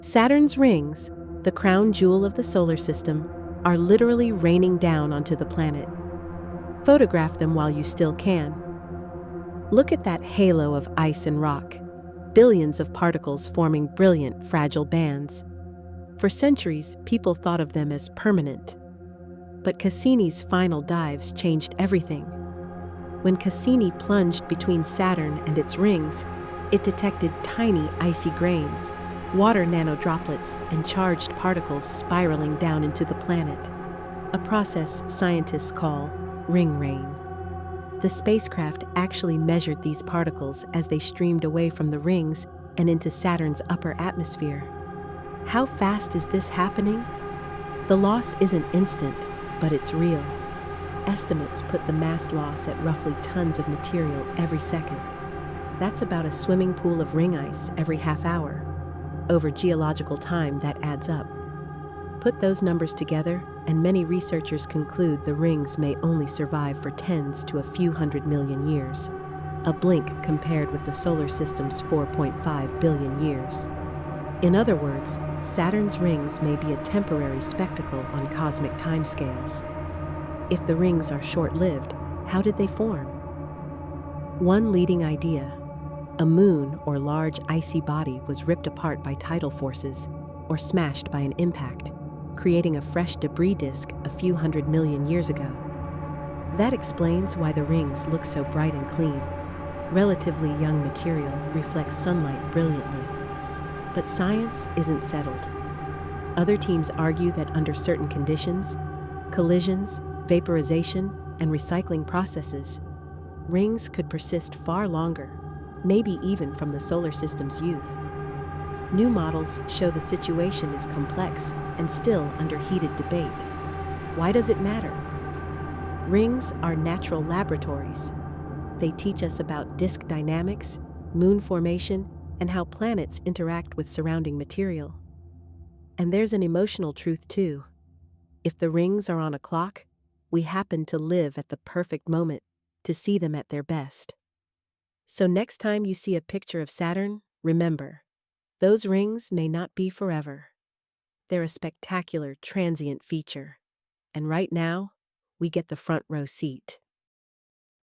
Saturn's rings, the crown jewel of the solar system, are literally raining down onto the planet. Photograph them while you still can. Look at that halo of ice and rock, billions of particles forming brilliant, fragile bands. For centuries, people thought of them as permanent. But Cassini's final dives changed everything. When Cassini plunged between Saturn and its rings, it detected tiny icy grains, water nanodroplets, and charged particles spiraling down into the planet, a process scientists call ring rain. The spacecraft actually measured these particles as they streamed away from the rings and into Saturn's upper atmosphere. How fast is this happening? The loss isn't instant, but it's real. Estimates put the mass loss at roughly tons of material every second. That's about a swimming pool of ring ice every half hour. Over geological time, that adds up. Put those numbers together, and many researchers conclude the rings may only survive for tens to a few 100 million years, a blink compared with the solar system's 4.5 billion years. In other words, Saturn's rings may be a temporary spectacle on cosmic timescales. If the rings are short-lived, how did they form? One leading idea: a moon or large icy body was ripped apart by tidal forces or smashed by an impact, creating a fresh debris disk a few 100 million years ago. That explains why the rings look so bright and clean. Relatively young material reflects sunlight brilliantly. But science isn't settled. Other teams argue that under certain conditions, collisions, vaporization, and recycling processes, rings could persist far longer, maybe even from the solar system's youth. New models show the situation is complex and still under heated debate. Why does it matter? Rings are natural laboratories. They teach us about disk dynamics, moon formation, and how planets interact with surrounding material. And there's an emotional truth too. If the rings are on a clock, we happen to live at the perfect moment to see them at their best. So next time you see a picture of Saturn, remember, those rings may not be forever. They're a spectacular, transient feature. And right now, we get the front row seat.